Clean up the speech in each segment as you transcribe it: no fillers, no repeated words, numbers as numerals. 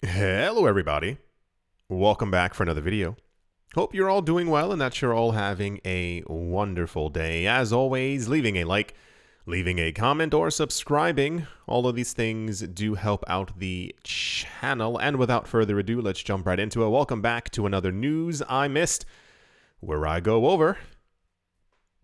Hello everybody, welcome back for another video. Hope you're all doing well and that you're all having a wonderful day. As always, leaving a like, leaving a comment, or subscribing. All of these things do help out the channel. And without further ado, let's jump right into it. Welcome back to another News I Missed, where I go over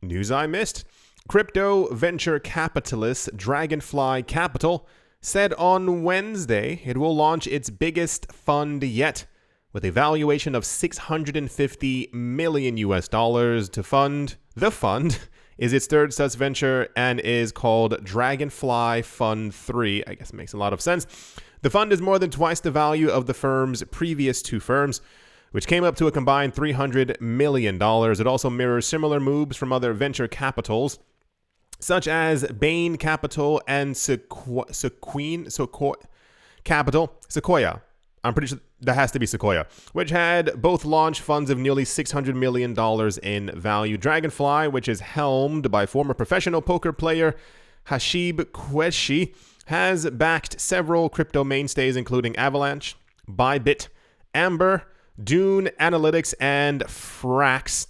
News I Missed. Crypto venture capitalist Dragonfly Capital said on Wednesday it will launch its biggest fund yet, with a valuation of $650 million to fund. The fund is its third such venture and is called Dragonfly Fund 3. I guess it makes a lot of sense. The fund is more than twice the value of the firm's previous two firms, which came up to a combined $300 million. It also mirrors similar moves from other venture capitals, such as Bain Capital and Sequoia. I'm pretty sure that has to be Sequoia, which had both launched funds of nearly $600 million in value. Dragonfly, which is helmed by former professional poker player Hashib Qureshi, has backed several crypto mainstays, including Avalanche, Bybit, Amber, Dune Analytics, and Frax.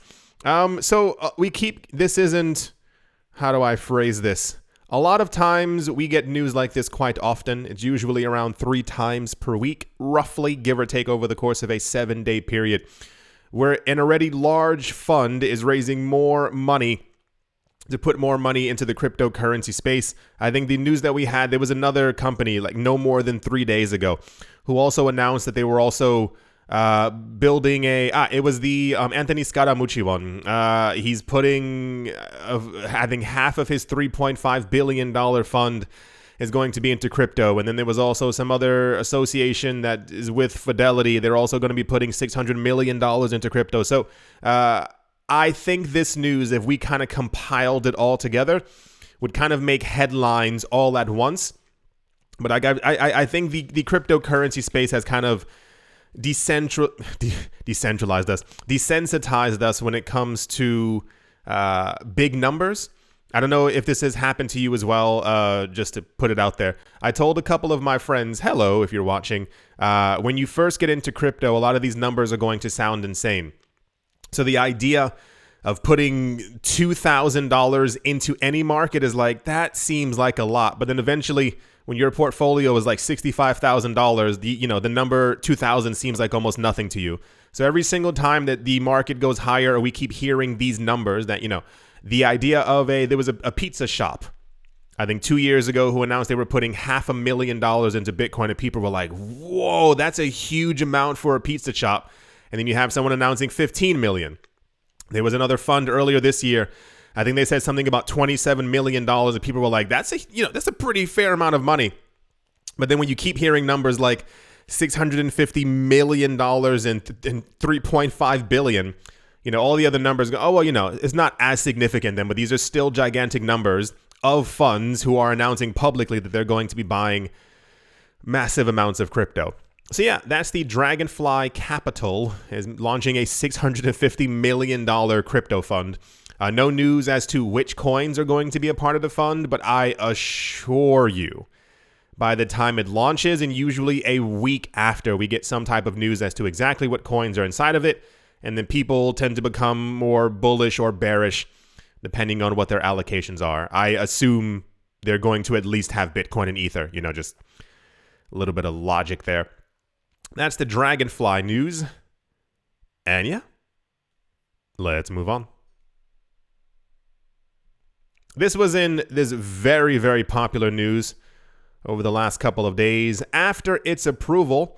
This isn't... How do I phrase this? A lot of times we get news like this quite often. It's usually around 3 times per week, roughly, give or take, over the course of a 7-day period, where an already large fund is raising more money to put more money into the cryptocurrency space. I think the news that we had, there was another company like no more than 3 days ago who also announced that they were also building it was the Anthony Scaramucci one. He's putting I think half of his $3.5 billion fund is going to be into crypto. And then there was also some other association that is with Fidelity. They're also going to be putting $600 million into crypto. So I think this news, if we kind of compiled it all together, would kind of make headlines all at once. But I think the cryptocurrency space has kind of desensitized us when it comes to big numbers. I don't know if this has happened to you as well, just to put it out there. I told a couple of my friends, hello, if you're watching, when you first get into crypto, a lot of these numbers are going to sound insane. So the idea of putting $2,000 into any market is like, that seems like a lot. But then eventually, when your portfolio is like $65,000, the number 2,000 seems like almost nothing to you. So every single time that the market goes higher, or we keep hearing these numbers, that, the idea of there was a pizza shop, I think 2 years ago, who announced they were putting $500,000 into Bitcoin, and people were like, whoa, that's a huge amount for a pizza shop. And then you have someone announcing 15 million. There was another fund earlier this year, I think they said something about $27 million, and people were like, that's a pretty fair amount of money. But then when you keep hearing numbers like $650 million and $3.5 billion, all the other numbers go, oh, well, it's not as significant then, but these are still gigantic numbers of funds who are announcing publicly that they're going to be buying massive amounts of crypto. So yeah, that's the Dragonfly Capital is launching a $650 million crypto fund. No news as to which coins are going to be a part of the fund, but I assure you, by the time it launches, and usually a week after, we get some type of news as to exactly what coins are inside of it, and then people tend to become more bullish or bearish depending on what their allocations are. I assume they're going to at least have Bitcoin and Ether, just a little bit of logic there. That's the Dragonfly news. And yeah, let's move on. This was in this very, very popular news over the last couple of days. After its approval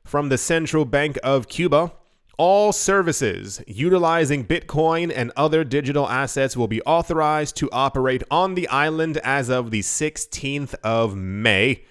from the Central Bank of Cuba, all services utilizing Bitcoin and other digital assets will be authorized to operate on the island as of the 16th of May.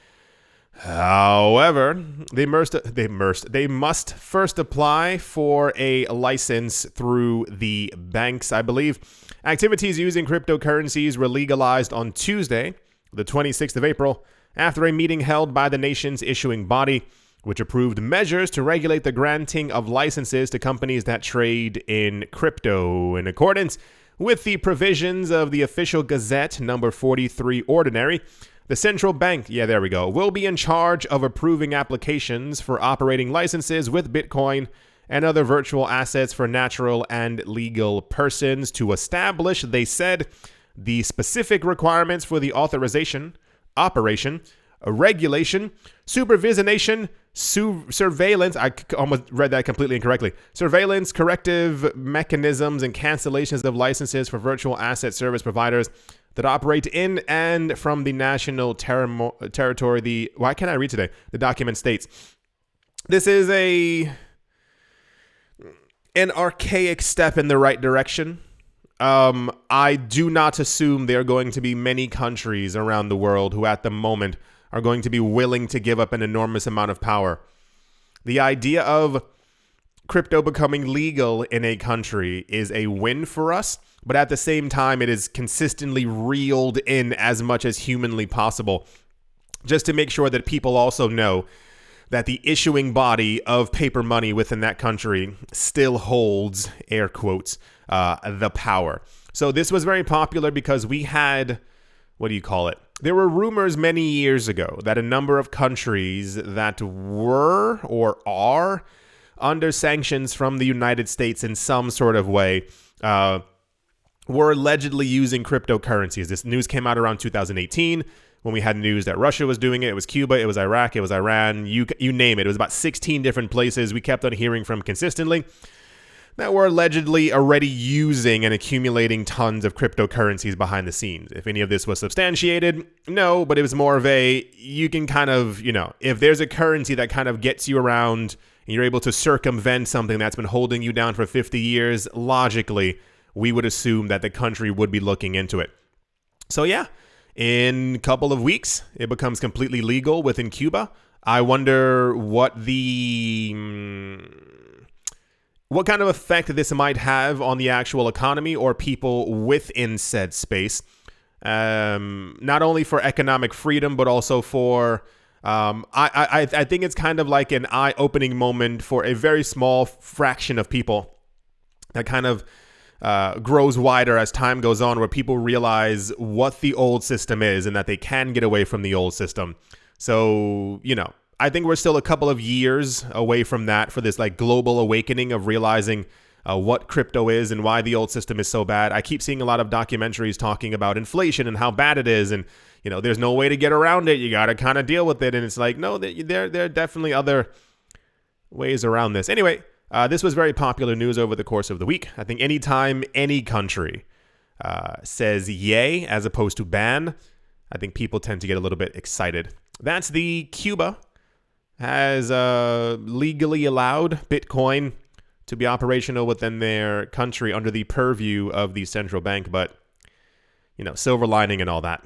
However, they must first apply for a license through the banks, I believe. Activities using cryptocurrencies were legalized on Tuesday, the 26th of April, after a meeting held by the nation's issuing body, which approved measures to regulate the granting of licenses to companies that trade in crypto in accordance with the provisions of the Official Gazette number 43 Ordinary. The central bank, there we go, will be in charge of approving applications for operating licenses with Bitcoin and other virtual assets for natural and legal persons to establish, they said, the specific requirements for the authorization, operation, regulation, supervision, surveillance, I almost read that completely incorrectly, surveillance, corrective mechanisms, and cancellations of licenses for virtual asset service providers that operate in and from the national territory. Why can't I read today? The document states, this is an archaic step in the right direction. I do not assume there are going to be many countries around the world who at the moment are going to be willing to give up an enormous amount of power. The idea of crypto becoming legal in a country is a win for us, but at the same time, it is consistently reeled in as much as humanly possible, just to make sure that people also know that the issuing body of paper money within that country still holds, air quotes, the power. So this was very popular because we had, there were rumors many years ago that a number of countries that were or are under sanctions from the United States in some sort of way were allegedly using cryptocurrencies. This news came out around 2018 when we had news that Russia was doing it. It was Cuba, it was Iraq, it was Iran, you name it. It was about 16 different places we kept on hearing from consistently that were allegedly already using and accumulating tons of cryptocurrencies behind the scenes. If any of this was substantiated, no, but it was more of you can kind of, if there's a currency that kind of gets you around and you're able to circumvent something that's been holding you down for 50 years, logically, we would assume that the country would be looking into it. So in a couple of weeks, it becomes completely legal within Cuba. I wonder what kind of effect this might have on the actual economy or people within said space. Not only for economic freedom, but also for, I think it's kind of like an eye-opening moment for a very small fraction of people that kind of grows wider as time goes on, where people realize what the old system is and that they can get away from the old system. So, I think we're still a couple of years away from that for this global awakening of realizing what crypto is and why the old system is so bad. I keep seeing a lot of documentaries talking about inflation and how bad it is. And, there's no way to get around it. You got to kind of deal with it. And it's no, there are definitely other ways around this. Anyway, this was very popular news over the course of the week. I think anytime any country says yay as opposed to ban, I think people tend to get a little bit excited. That's the Cuba has legally allowed Bitcoin to be operational within their country under the purview of the central bank. But, silver lining and all that.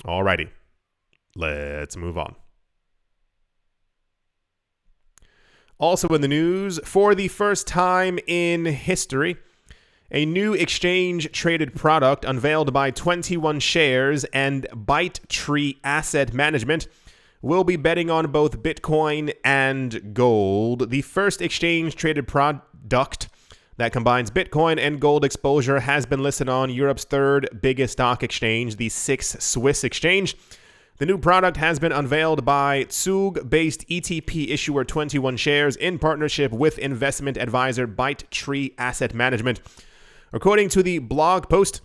Alrighty, let's move on. Also in the news, for the first time in history, a new exchange-traded product unveiled by 21 Shares and ByteTree Asset Management will be betting on both Bitcoin and gold. The first exchange-traded product that combines Bitcoin and gold exposure has been listed on Europe's third biggest stock exchange, the SIX Swiss Exchange. The new product has been unveiled by Zug-based ETP issuer 21 Shares in partnership with investment advisor ByteTree Asset Management. According to the blog post,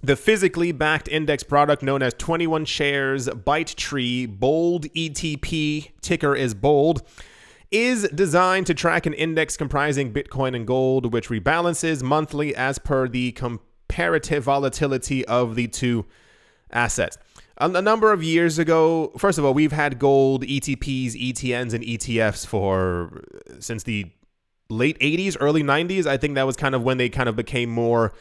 the physically backed index product known as 21 Shares ByteTree Bold ETP, ticker is BOLD, is designed to track an index comprising Bitcoin and gold, which rebalances monthly as per the comparative volatility of the two assets. A number of years ago, first of all, we've had gold ETPs, ETNs, and ETFs since the late 80s, early 90s. I think that was kind of when they kind of became more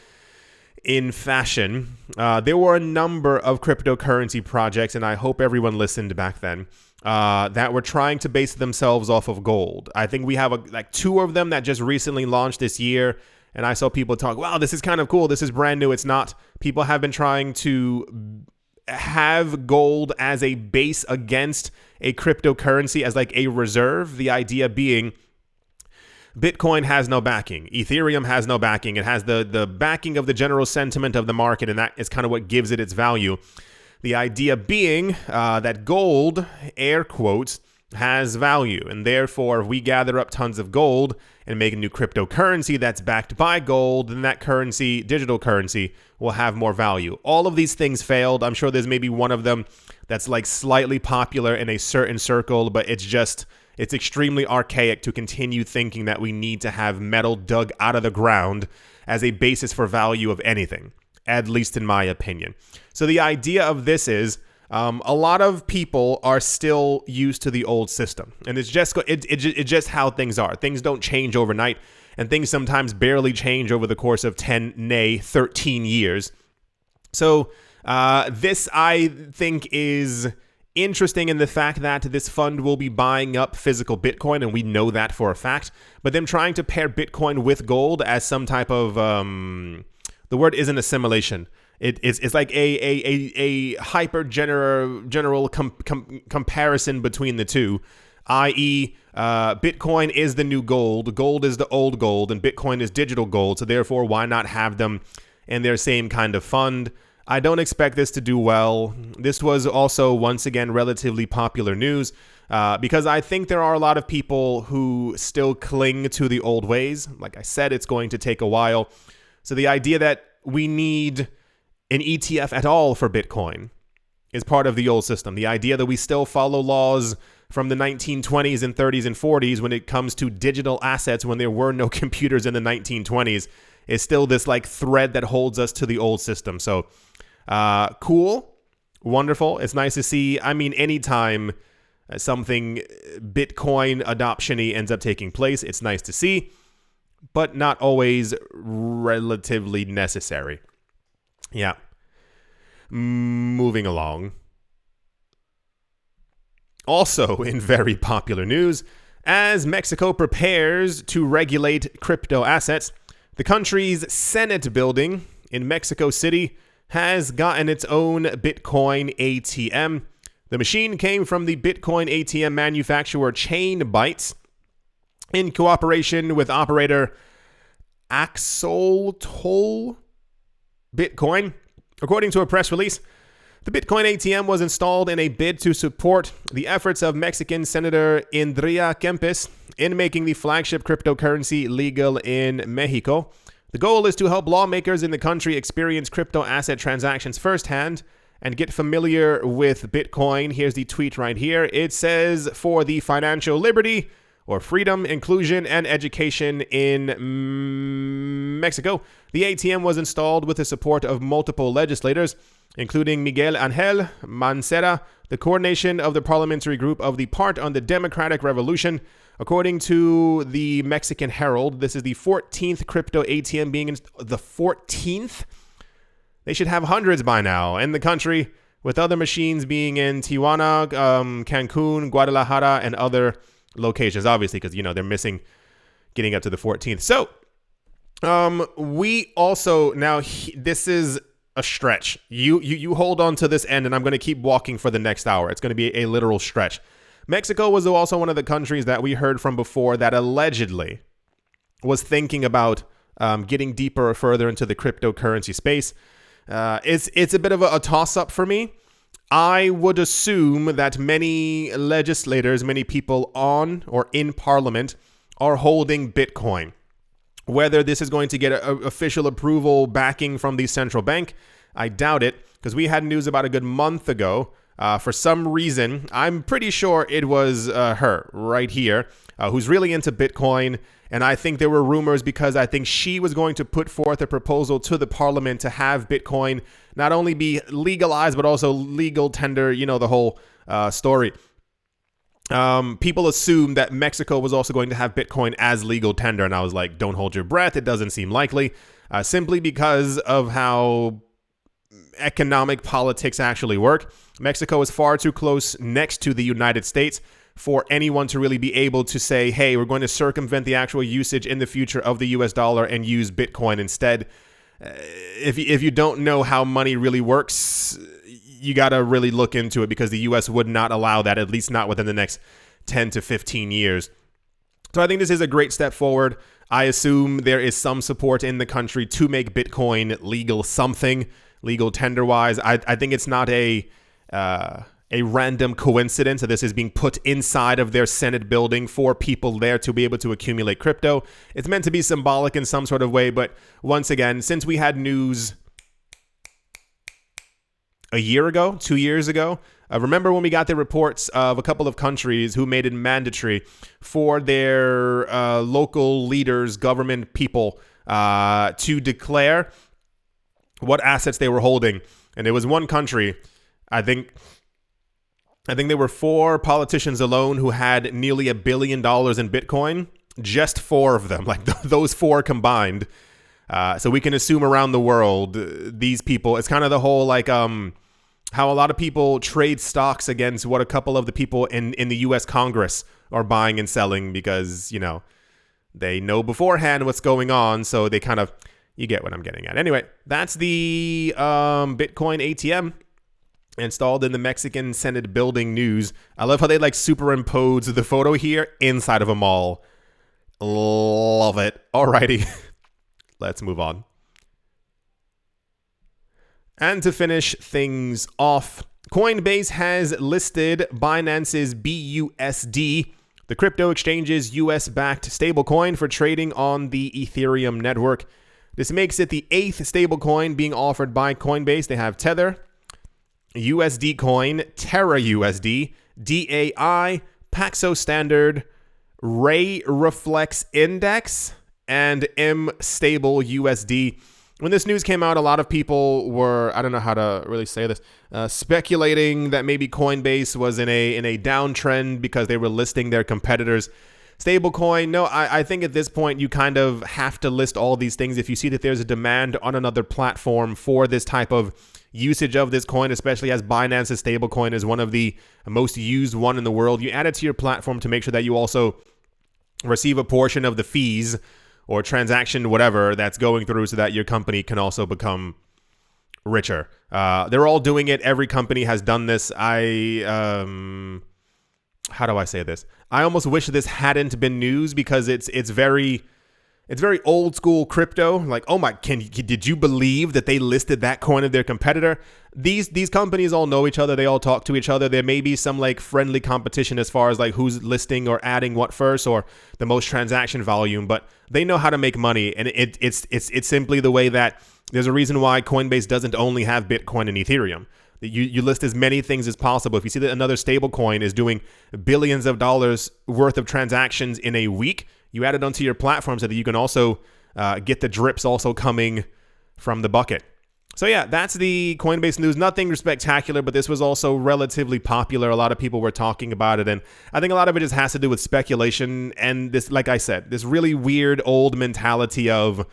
in fashion. There were a number of cryptocurrency projects, and I hope everyone listened back then, that were trying to base themselves off of gold. I think we have two of them that just recently launched this year, and I saw people talk, wow, this is kind of cool. This is brand new. It's not. People have been trying to have gold as a base against a cryptocurrency as a reserve. The idea being Bitcoin has no backing. Ethereum has no backing. It has the backing of the general sentiment of the market, and that is kind of what gives it its value. The idea being that gold, air quotes, has value, and therefore if we gather up tons of gold and make a new cryptocurrency that's backed by gold, then that currency, digital currency, will have more value. All of these things failed. I'm sure there's maybe one of them that's like slightly popular in a certain circle, but it's extremely archaic to continue thinking that we need to have metal dug out of the ground as a basis for value of anything, at least in my opinion. So the idea of this is a lot of people are still used to the old system, and it's just how things are. Things don't change overnight, and things sometimes barely change over the course of 10, nay, 13 years. So this, I think, is interesting in the fact that this fund will be buying up physical Bitcoin, and we know that for a fact. But them trying to pair Bitcoin with gold as some type of the word isn't assimilation. It's like a hyper general comparison between the two, i.e. Bitcoin is the new gold, gold is the old gold, and Bitcoin is digital gold. So therefore, why not have them in their same kind of fund? I don't expect this to do well. This was also, once again, relatively popular news because I think there are a lot of people who still cling to the old ways. Like I said, it's going to take a while. So the idea that we need an ETF at all for Bitcoin is part of the old system. The idea that we still follow laws from the 1920s and 30s and 40s when it comes to digital assets when there were no computers in the 1920s is still this like thread that holds us to the old system. So cool, wonderful. It's nice to see. I mean, anytime something Bitcoin adoption-y ends up taking place, it's nice to see, but not always relatively necessary. Yeah. Moving along. Also in very popular news, as Mexico prepares to regulate crypto assets, the country's Senate building in Mexico City has gotten its own Bitcoin ATM. The machine came from the Bitcoin ATM manufacturer Chainbytes in cooperation with operator Axolotl Bitcoin. According to a press release, the Bitcoin ATM was installed in a bid to support the efforts of Mexican Senator Indria Kempis in making the flagship cryptocurrency legal in Mexico. The goal is to help lawmakers in the country experience crypto asset transactions firsthand and get familiar with Bitcoin. Here's the tweet right here. It says, for the financial liberty or freedom, inclusion, and education in Mexico. The ATM was installed with the support of multiple legislators, including Miguel Angel Mancera, the coordination of the parliamentary group of the Part on the Democratic Revolution. According to the Mexican Herald, this is the 14th crypto ATM being installed. The 14th? They should have hundreds by now in the country, with other machines being in Tijuana, Cancun, Guadalajara, and other locations, obviously, because, they're missing getting up to the 14th. So, we also, now, this is a stretch. You hold on to this end, and I'm going to keep walking for the next hour. It's going to be a literal stretch. Mexico was also one of the countries that we heard from before that allegedly was thinking about getting deeper or further into the cryptocurrency space. It's a bit of a toss-up for me. I would assume that many legislators, many people on or in parliament are holding Bitcoin. Whether this is going to get official approval backing from the central bank, I doubt it, because we had news about a good month ago. For some reason, I'm pretty sure it was her right here, who's really into Bitcoin. And I think there were rumors because I think she was going to put forth a proposal to the parliament to have Bitcoin not only be legalized, but also legal tender, the whole story. People assumed that Mexico was also going to have Bitcoin as legal tender. And I was like, don't hold your breath. It doesn't seem likely, simply because of how economic politics actually work. Mexico is far too close next to the United States for anyone to really be able to say, hey, we're going to circumvent the actual usage in the future of the US dollar and use Bitcoin instead. If you don't know how money really works, you got to really look into it, because the US would not allow that, at least not within the next 10 to 15 years. So I think this is a great step forward. I assume there is some support in the country to make Bitcoin legal something, legal tender-wise. I think it's not a random coincidence that this is being put inside of their Senate building for people there to be able to accumulate crypto. It's meant to be symbolic in some sort of way, but once again, since we had news a year ago, 2 years ago, remember when we got the reports of a couple of countries who made it mandatory for their local leaders, government people, to declare what assets they were holding. And there was one country, I think there were 4 politicians alone who had nearly $1 billion in Bitcoin. Just 4 of them, like those 4 combined. So we can assume around the world, these people, it's kind of the whole like how a lot of people trade stocks against what a couple of the people in the U.S. Congress are buying and selling because, you know, they know beforehand what's going on. So they kind of, you get what I'm getting at. Anyway, that's the Bitcoin ATM installed in the Mexican Senate building news. I love how they like superimpose the photo here inside of a mall. Love it. Alrighty, let's move on. And to finish things off, Coinbase has listed Binance's BUSD, the crypto exchange's US-backed stablecoin, for trading on the Ethereum network. This makes it the 8th stablecoin being offered by Coinbase. They have Tether, USD Coin, Terra USD, DAI, Paxos Standard, Ray Reflex Index, and M Stable USD. When this news came out, a lot of people were, I don't know how to really say this, speculating that maybe Coinbase was in a downtrend because they were listing their competitors' stablecoin. No, I think at this point you kind of have to list all these things if you see that there's a demand on another platform for this type of usage of this coin, especially as Binance's stablecoin is one of the most used one in the world. You add it to your platform to make sure that you also receive a portion of the fees or transaction, whatever, that's going through so that your company can also become richer. They're all doing it. Every company has done this. How do I say this? I almost wish this hadn't been news because it's very old school crypto. Like, oh my, did you believe that they listed that coin of their competitor? These companies all know each other. They all talk to each other. There may be some like friendly competition as far as like who's listing or adding what first or the most transaction volume, but they know how to make money. And it's simply the way that there's a reason why Coinbase doesn't only have Bitcoin and Ethereum. You list as many things as possible. If you see that another stable coin is doing billions of dollars worth of transactions in a week, you add it onto your platform so that you can also get the drips also coming from the bucket. So yeah, that's the Coinbase news. Nothing spectacular, but this was also relatively popular. A lot of people were talking about it, and I think a lot of it just has to do with speculation and this, like I said, this really weird old mentality of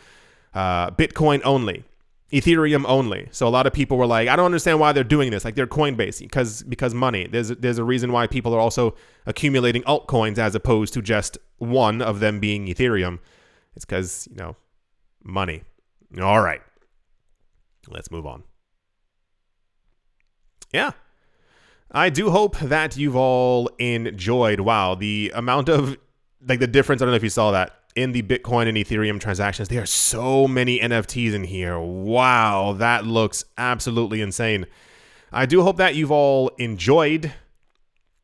Bitcoin only, Ethereum only. So a lot of people were like, I don't understand why they're doing this. Like they're Coinbase because money. There's a reason why people are also accumulating altcoins as opposed to just one of them being Ethereum. It's because, you know, money. All right. Let's move on. Yeah. I do hope that you've all enjoyed. Wow. The amount of, like the difference, I don't know if you saw that, in the Bitcoin and Ethereum transactions. There are so many NFTs in here. Wow. That looks absolutely insane. I do hope that you've all enjoyed.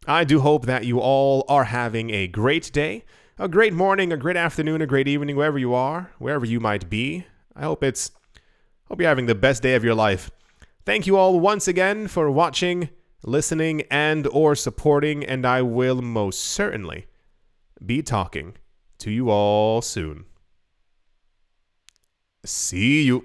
I do hope that you all are having a great day, a great morning, a great afternoon, a great evening, wherever you are, wherever you might be. I hope you're having the best day of your life. Thank you all once again for watching, listening, and or supporting, and I will most certainly be talking to you all soon. See you.